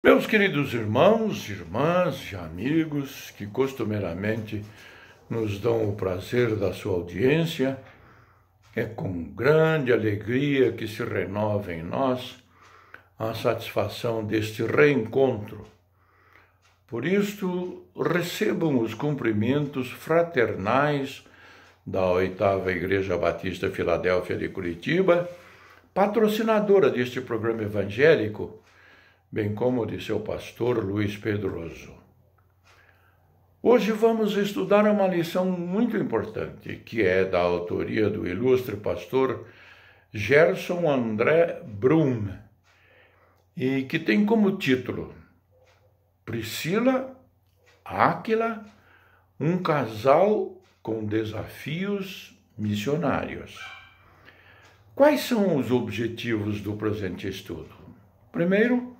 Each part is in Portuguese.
Meus queridos irmãos, irmãs e amigos que costumeiramente nos dão o prazer da sua audiência, é com grande alegria que se renova em nós a satisfação deste reencontro. Por isto, recebam os cumprimentos fraternais da 8ª Igreja Batista Filadélfia de Curitiba, patrocinadora deste programa evangélico, bem como de seu pastor Luiz Pedroso. Hoje vamos estudar uma lição muito importante, que é da autoria do ilustre pastor Gerson André Brum, e que tem como título Priscila, Áquila, um casal com desafios missionários. Quais são os objetivos do presente estudo? Primeiro,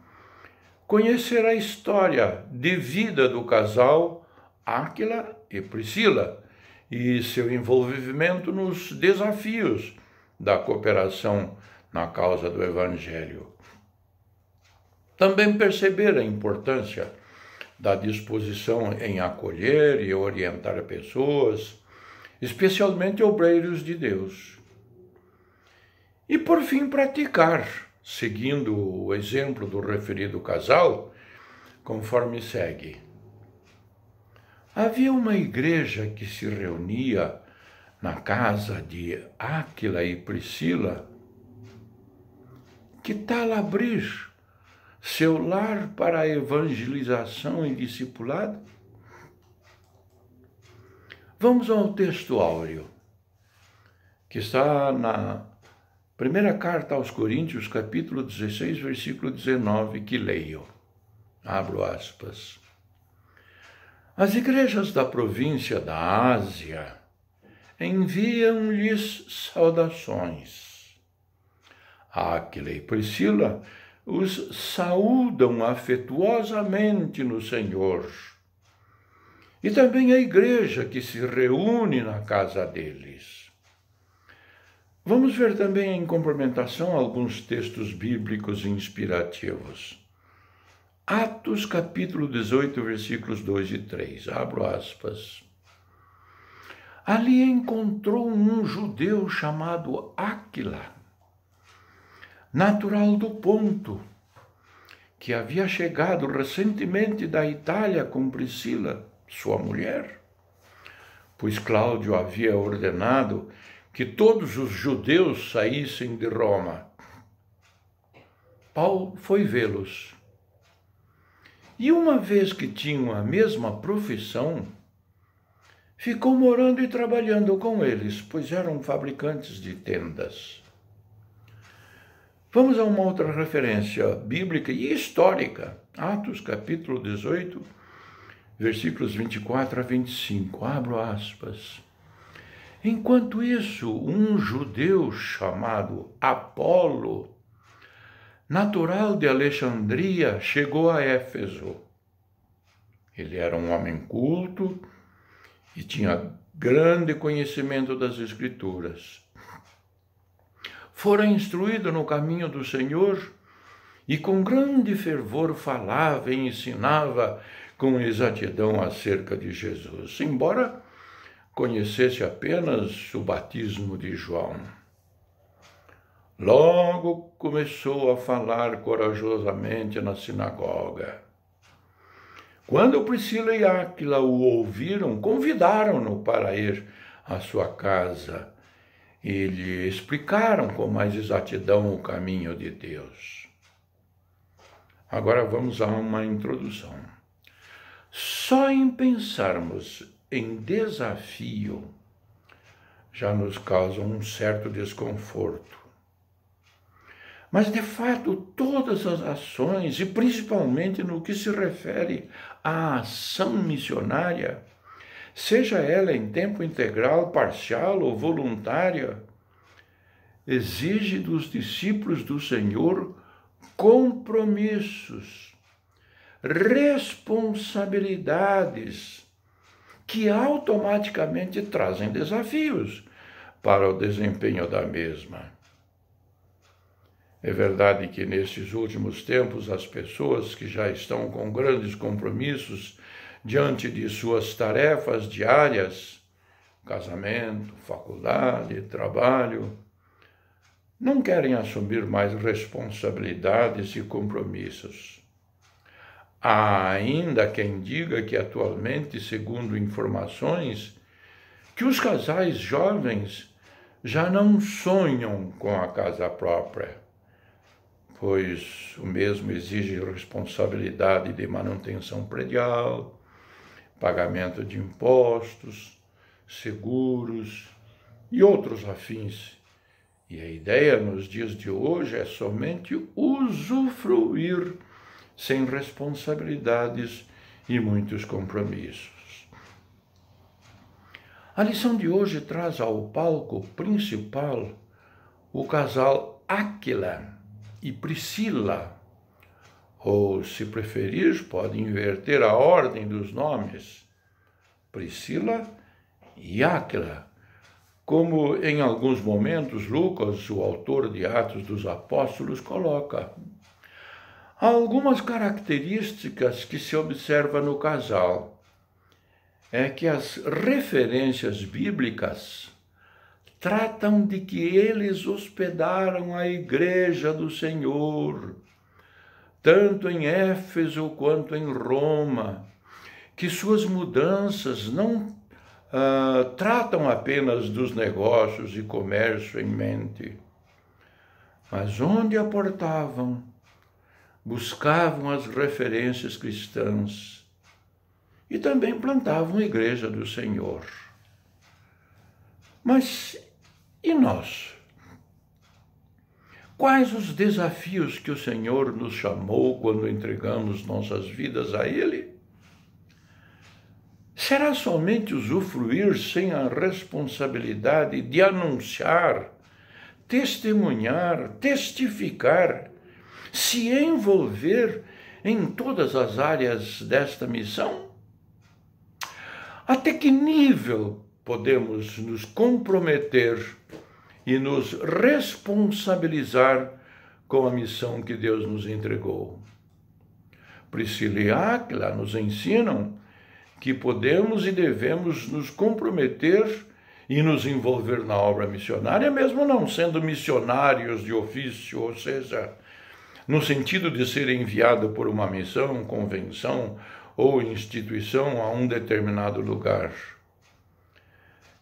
conhecer a história de vida do casal Áquila e Priscila e seu envolvimento nos desafios da cooperação na causa do Evangelho. Também perceber a importância da disposição em acolher e orientar pessoas, especialmente obreiros de Deus. E, por fim, praticar, seguindo o exemplo do referido casal, conforme segue. Havia uma igreja que se reunia na casa de Áquila e Priscila. Que tal abrir seu lar para a evangelização e discipulado? Vamos ao texto áureo, que está na primeira carta aos Coríntios, capítulo 16, versículo 19, que leio. Abro aspas. As igrejas da província da Ásia enviam-lhes saudações. Áquila e Priscila os saúdam afetuosamente no Senhor. E também a igreja que se reúne na casa deles. Vamos ver também em complementação alguns textos bíblicos inspirativos. Atos capítulo 18, versículos 2 e 3. Abro aspas. Ali encontrou um judeu chamado Áquila, natural do Ponto, que havia chegado recentemente da Itália com Priscila, sua mulher, pois Cláudio havia ordenado que todos os judeus saíssem de Roma. Paulo foi vê-los. E uma vez que tinham a mesma profissão, ficou morando e trabalhando com eles, pois eram fabricantes de tendas. Vamos a uma outra referência bíblica e histórica. Atos capítulo 18, versículos 24 a 25. Abro aspas. Enquanto isso, um judeu chamado Apolo, natural de Alexandria, chegou a Éfeso. Ele era um homem culto e tinha grande conhecimento das Escrituras. Fora instruído no caminho do Senhor e com grande fervor falava e ensinava com exatidão acerca de Jesus, embora conhecesse apenas o batismo de João. Logo começou a falar corajosamente na sinagoga. Quando Priscila e Áquila o ouviram, convidaram-no para ir à sua casa e lhe explicaram com mais exatidão o caminho de Deus. Agora vamos a uma introdução. Só em pensarmos em desafio já nos causa um certo desconforto. Mas, de fato, todas as ações, e principalmente no que se refere à ação missionária, seja ela em tempo integral, parcial ou voluntária, exige dos discípulos do Senhor compromissos, responsabilidades, que automaticamente trazem desafios para o desempenho da mesma. É verdade que nestes últimos tempos as pessoas que já estão com grandes compromissos diante de suas tarefas diárias, casamento, faculdade, trabalho, não querem assumir mais responsabilidades e compromissos. Há ainda quem diga que atualmente, segundo informações, que os casais jovens já não sonham com a casa própria, pois o mesmo exige responsabilidade de manutenção predial, pagamento de impostos, seguros e outros afins. E a ideia nos dias de hoje é somente usufruir sem responsabilidades e muitos compromissos. A lição de hoje traz ao palco principal o casal Áquila e Priscila, ou, se preferir, pode inverter a ordem dos nomes, Priscila e Áquila, como em alguns momentos Lucas, o autor de Atos dos Apóstolos, coloca. Há algumas características que se observa no casal. É que as referências bíblicas tratam de que eles hospedaram a igreja do Senhor, tanto em Éfeso quanto em Roma, que suas mudanças não tratam apenas dos negócios e comércio em mente, mas onde aportavam, buscavam as referências cristãs e também plantavam a igreja do Senhor. Mas e nós? Quais os desafios que o Senhor nos chamou quando entregamos nossas vidas a Ele? Será somente usufruir sem a responsabilidade de anunciar, testemunhar, testificar, se envolver em todas as áreas desta missão? Até que nível podemos nos comprometer e nos responsabilizar com a missão que Deus nos entregou? Priscila e Áquila nos ensinam que podemos e devemos nos comprometer e nos envolver na obra missionária, mesmo não sendo missionários de ofício, ou seja, no sentido de ser enviado por uma missão, convenção ou instituição a um determinado lugar.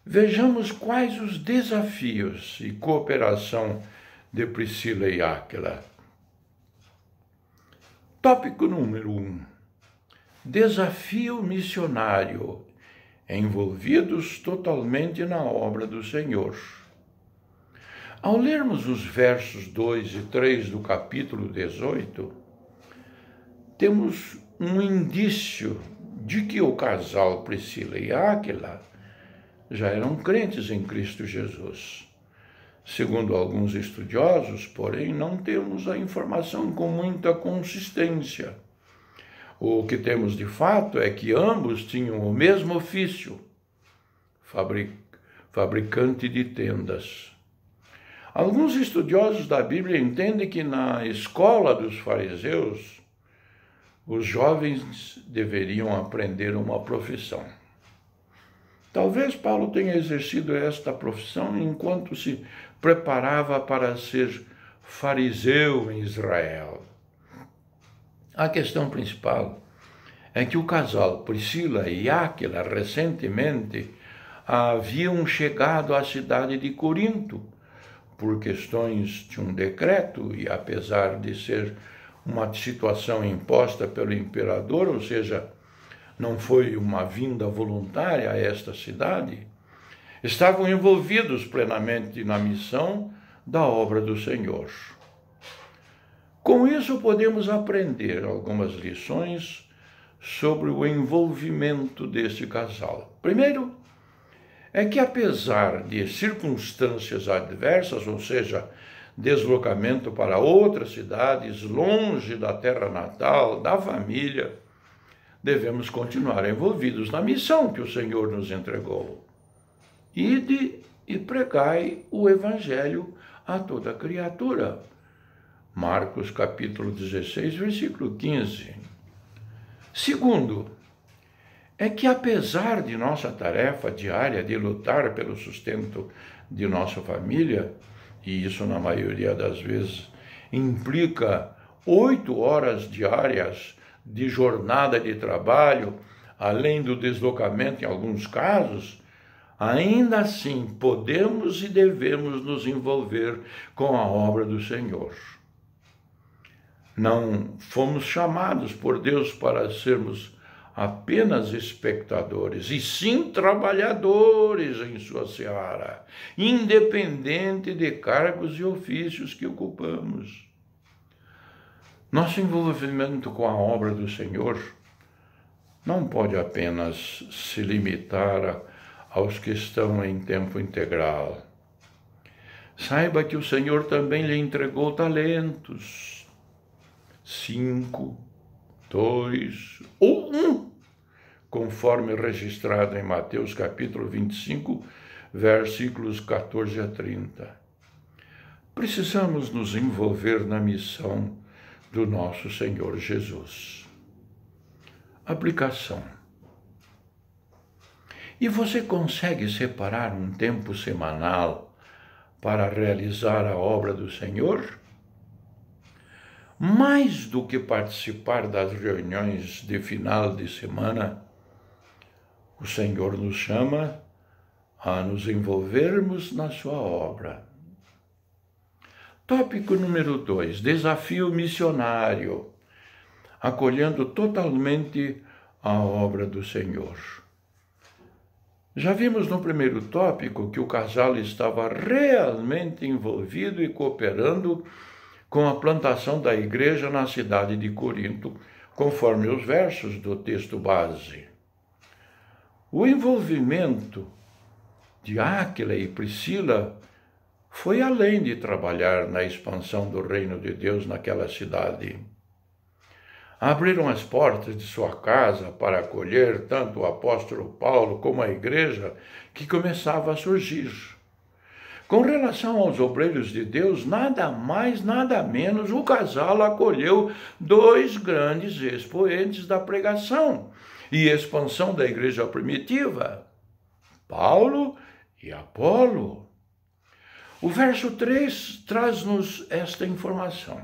Vejamos quais os desafios e cooperação de Priscila e Áquila. Tópico número 1. Desafio missionário, envolvidos totalmente na obra do Senhor. Ao lermos os versos 2 e 3 do capítulo 18, temos um indício de que o casal Priscila e Áquila já eram crentes em Cristo Jesus. Segundo alguns estudiosos, porém, não temos a informação com muita consistência. O que temos de fato é que ambos tinham o mesmo ofício, fabricante de tendas. Alguns estudiosos da Bíblia entendem que na escola dos fariseus, os jovens deveriam aprender uma profissão. Talvez Paulo tenha exercido esta profissão enquanto se preparava para ser fariseu em Israel. A questão principal é que o casal Priscila e Áquila recentemente haviam chegado à cidade de Corinto por questões de um decreto e apesar de ser uma situação imposta pelo imperador, ou seja, não foi uma vinda voluntária a esta cidade, estavam envolvidos plenamente na missão da obra do Senhor. Com isso, podemos aprender algumas lições sobre o envolvimento deste casal. Primeiro, é que apesar de circunstâncias adversas, ou seja, deslocamento para outras cidades, longe da terra natal, da família, devemos continuar envolvidos na missão que o Senhor nos entregou. Ide e pregai o Evangelho a toda criatura. Marcos capítulo 16, versículo 15. Segundo, é que apesar de nossa tarefa diária de lutar pelo sustento de nossa família, e isso na maioria das vezes implica 8 horas diárias de jornada de trabalho, além do deslocamento em alguns casos, ainda assim podemos e devemos nos envolver com a obra do Senhor. Não fomos chamados por Deus para sermos apenas espectadores, e sim trabalhadores em sua seara, independente de cargos e ofícios que ocupamos. Nosso envolvimento com a obra do Senhor não pode apenas se limitar aos que estão em tempo integral. Saiba que o Senhor também lhe entregou talentos. 5, 2 ou 1, conforme registrado em Mateus capítulo 25, versículos 14 a 30. Precisamos nos envolver na missão do nosso Senhor Jesus. Aplicação. E você consegue separar um tempo semanal para realizar a obra do Senhor? Mais do que participar das reuniões de final de semana, o Senhor nos chama a nos envolvermos na sua obra. Tópico número 2, desafio missionário, acolhendo totalmente a obra do Senhor. Já vimos no primeiro tópico que o casal estava realmente envolvido e cooperando com a plantação da igreja na cidade de Corinto, conforme os versos do texto base. O envolvimento de Áquila e Priscila foi além de trabalhar na expansão do reino de Deus naquela cidade. Abriram as portas de sua casa para acolher tanto o apóstolo Paulo como a igreja que começava a surgir. Com relação aos obreiros de Deus, nada mais, nada menos, o casal acolheu 2 grandes expoentes da pregação e expansão da igreja primitiva, Paulo e Apolo. O verso 3 traz-nos esta informação,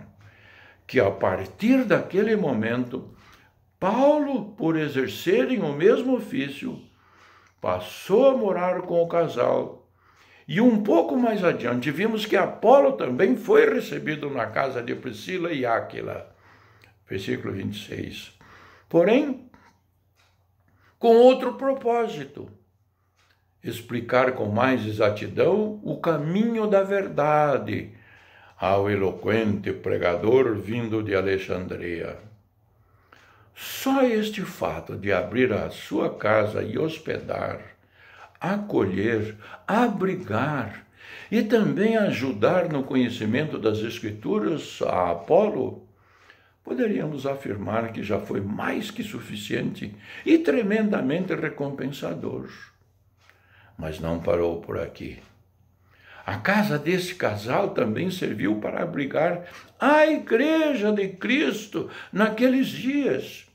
que a partir daquele momento, Paulo, por exercerem o mesmo ofício, passou a morar com o casal. E um pouco mais adiante, vimos que Apolo também foi recebido na casa de Priscila e Áquila. Versículo 26. Porém, com outro propósito, explicar com mais exatidão o caminho da verdade ao eloquente pregador vindo de Alexandria. Só este fato de abrir a sua casa e hospedar, acolher, abrigar e também ajudar no conhecimento das Escrituras a Apolo, poderíamos afirmar que já foi mais que suficiente e tremendamente recompensador. Mas não parou por aqui. A casa desse casal também serviu para abrigar a igreja de Cristo naqueles dias.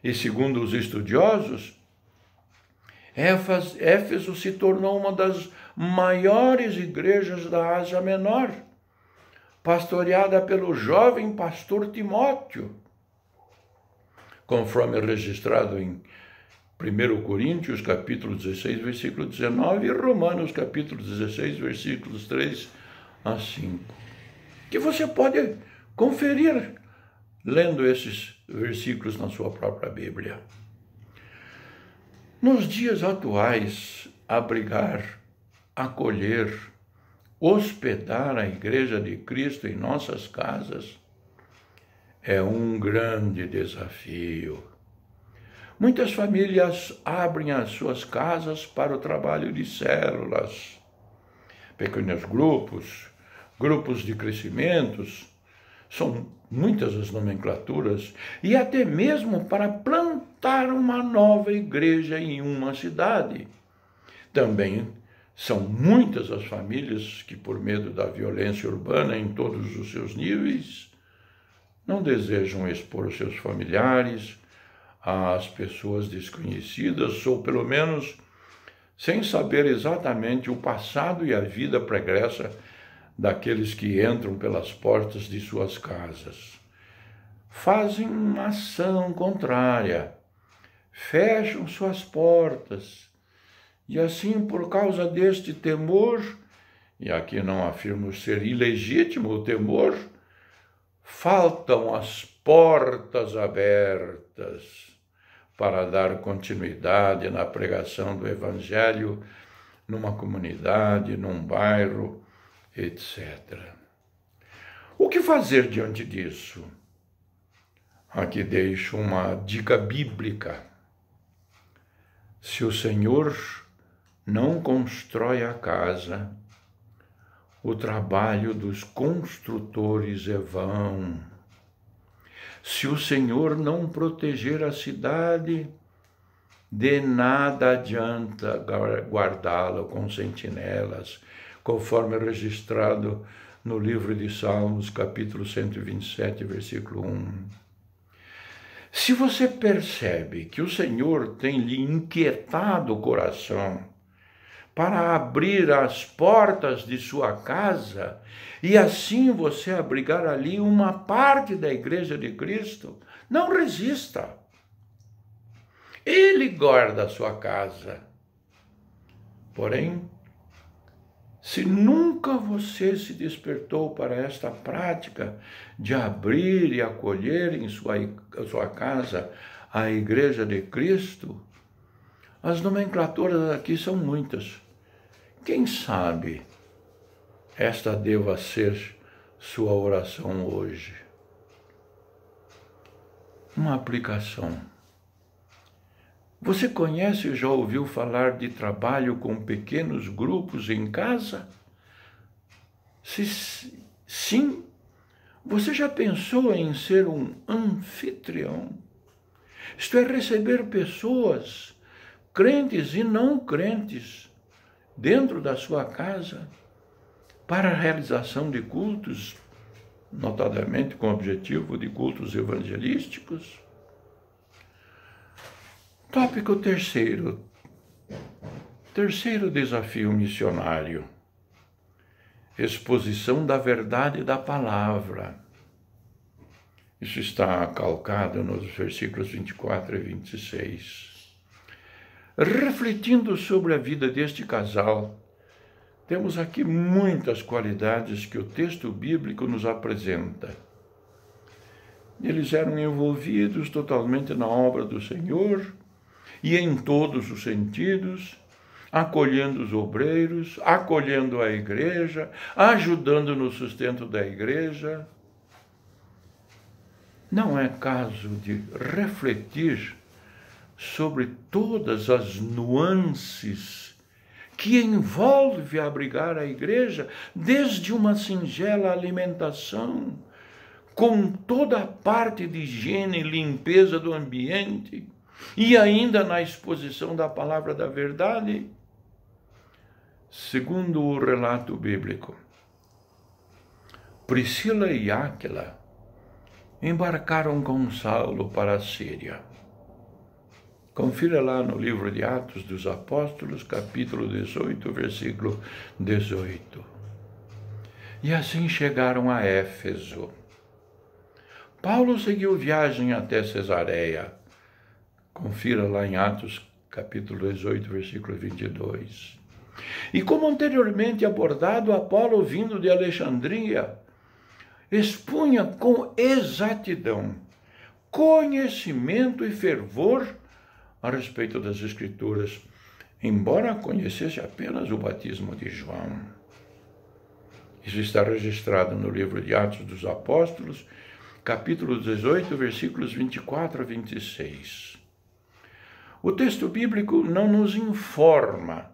E segundo os estudiosos, Éfeso se tornou uma das maiores igrejas da Ásia Menor, pastoreada pelo jovem pastor Timóteo, conforme registrado em 1 Coríntios, capítulo 16, versículo 19, e Romanos, capítulo 16, versículos 3 a 5, que você pode conferir lendo esses versículos na sua própria Bíblia. Nos dias atuais, abrigar, acolher, hospedar a Igreja de Cristo em nossas casas é um grande desafio. Muitas famílias abrem as suas casas para o trabalho de células, pequenos grupos, grupos de crescimentos, são muitas as nomenclaturas, e até mesmo para plantar uma nova igreja em uma cidade. Também São muitas as famílias que, por medo da violência urbana em todos os seus níveis, não desejam expor os seus familiares às pessoas desconhecidas, ou pelo menos sem saber exatamente o passado e a vida pregressa daqueles que entram pelas portas de suas casas. Fazem uma ação contrária, fecham suas portas, e assim, por causa deste temor, e aqui não afirmo ser ilegítimo o temor, faltam as portas abertas para dar continuidade na pregação do Evangelho numa comunidade, num bairro, etc. O que fazer diante disso? Aqui deixo uma dica bíblica. Se o Senhor não constrói a casa, o trabalho dos construtores é vão. Se o Senhor não proteger a cidade, de nada adianta guardá-la com sentinelas, conforme registrado no livro de Salmos, capítulo 127, versículo 1. Se você percebe que o Senhor tem lhe inquietado o coração para abrir as portas de sua casa e assim você abrigar ali uma parte da Igreja de Cristo, não resista. Ele guarda a sua casa. Porém, se nunca você se despertou para esta prática de abrir e acolher em sua casa a Igreja de Cristo, as nomenclaturas aqui são muitas. Quem sabe esta deva ser sua oração hoje? Uma aplicação. Você conhece ou já ouviu falar de trabalho com pequenos grupos em casa? Se sim, você já pensou em ser um anfitrião? Isto é, receber pessoas, crentes e não crentes, dentro da sua casa, para a realização de cultos, notadamente com o objetivo de cultos evangelísticos? Tópico terceiro. Terceiro desafio missionário. Exposição da verdade da palavra. Isso está calcado nos versículos 24 e 26. Refletindo sobre a vida deste casal, temos aqui muitas qualidades que o texto bíblico nos apresenta. Eles eram envolvidos totalmente na obra do Senhor e em todos os sentidos, acolhendo os obreiros, acolhendo a igreja, ajudando no sustento da igreja. Não é caso de refletir sobre todas as nuances que envolve abrigar a igreja, desde uma singela alimentação, com toda a parte de higiene e limpeza do ambiente, e ainda na exposição da palavra da verdade. Segundo o relato bíblico, Priscila e Áquila embarcaram com Saulo para a Síria. Confira lá no livro de Atos dos Apóstolos, capítulo 18, versículo 18. E assim chegaram a Éfeso. Paulo seguiu viagem até Cesareia. Confira lá em Atos, capítulo 18, versículo 22. E como anteriormente abordado, Apolo, vindo de Alexandria, expunha com exatidão, conhecimento e fervor a respeito das Escrituras, embora conhecesse apenas o batismo de João. Isso está registrado no livro de Atos dos Apóstolos, capítulo 18, versículos 24 a 26. O texto bíblico não nos informa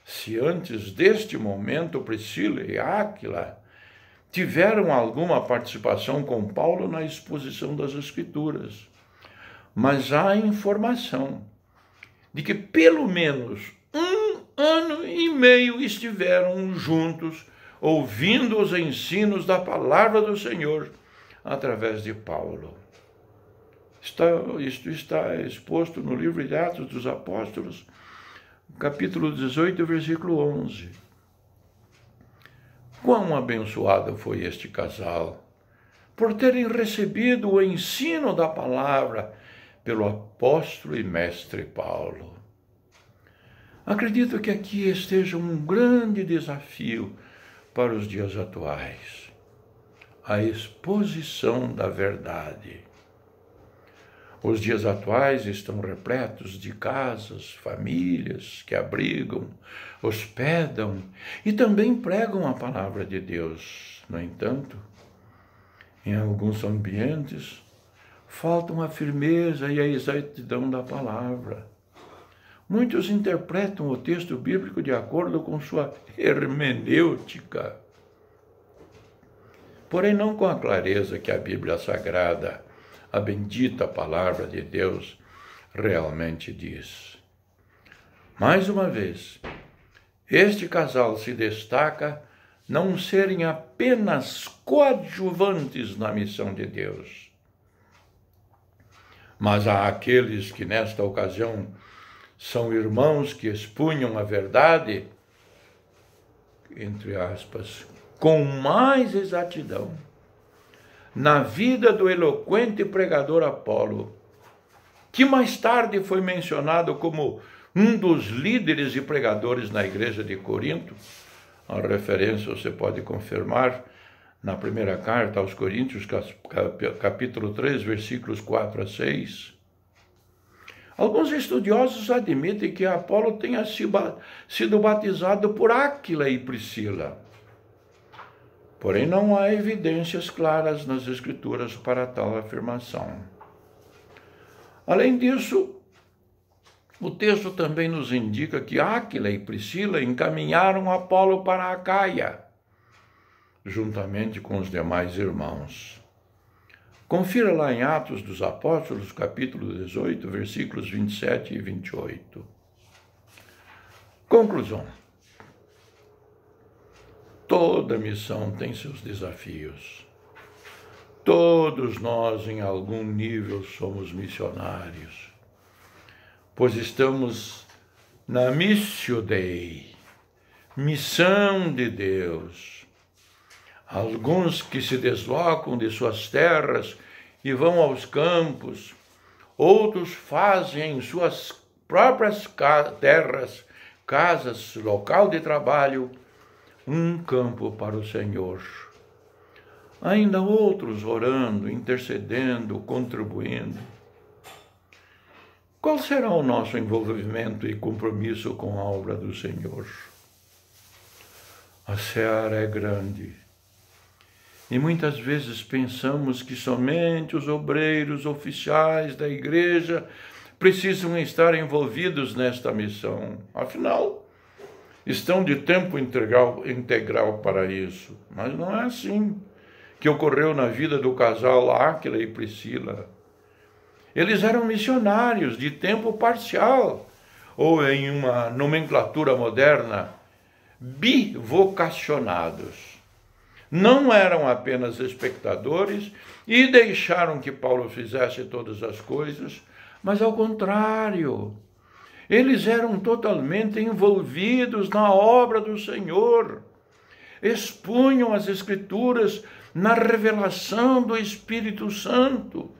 se antes deste momento Priscila e Áquila tiveram alguma participação com Paulo na exposição das Escrituras. Mas há informação de que pelo menos um ano e meio estiveram juntos, ouvindo os ensinos da palavra do Senhor através de Paulo. Isto está exposto no livro de Atos dos Apóstolos, capítulo 18, versículo 11. Quão abençoado foi este casal, por terem recebido o ensino da palavra pelo apóstolo e mestre Paulo. Acredito que aqui esteja um grande desafio para os dias atuais: a exposição da verdade. Os dias atuais estão repletos de casas, famílias que abrigam, hospedam e também pregam a palavra de Deus. No entanto, em alguns ambientes, faltam a firmeza e a exatidão da palavra. Muitos interpretam o texto bíblico de acordo com sua hermenêutica, porém não com a clareza que a Bíblia Sagrada, a bendita palavra de Deus, realmente diz. Mais uma vez, este casal se destaca não serem apenas coadjuvantes na missão de Deus, mas há aqueles que nesta ocasião são irmãos que expunham a verdade, entre aspas, com mais exatidão, na vida do eloquente pregador Apolo, que mais tarde foi mencionado como um dos líderes e pregadores na igreja de Corinto. A referência você pode confirmar na primeira carta aos Coríntios, capítulo 3, versículos 4 a 6. Alguns estudiosos admitem que Apolo tenha sido batizado por Áquila e Priscila. Porém, não há evidências claras nas Escrituras para tal afirmação. Além disso, o texto também nos indica que Áquila e Priscila encaminharam Apolo para Acaia, juntamente com os demais irmãos. Confira lá em Atos dos Apóstolos, capítulo 18, versículos 27 e 28. Conclusão. Toda missão tem seus desafios. Todos nós, em algum nível, somos missionários, pois estamos na Missio Dei, missão de Deus. Alguns que se deslocam de suas terras e vão aos campos, outros fazem em suas próprias terras, casas, local de trabalho, um campo para o Senhor. Ainda outros orando, intercedendo, contribuindo. Qual será o nosso envolvimento e compromisso com a obra do Senhor? A seara é grande e muitas vezes pensamos que somente os obreiros oficiais da igreja precisam estar envolvidos nesta missão. Afinal, estão de tempo integral para isso. Mas não é assim que ocorreu na vida do casal Áquila e Priscila. Eles eram missionários de tempo parcial, ou em uma nomenclatura moderna, bivocacionados. Não eram apenas espectadores e deixaram que Paulo fizesse todas as coisas, mas ao contrário, eles eram totalmente envolvidos na obra do Senhor, expunham as Escrituras na revelação do Espírito Santo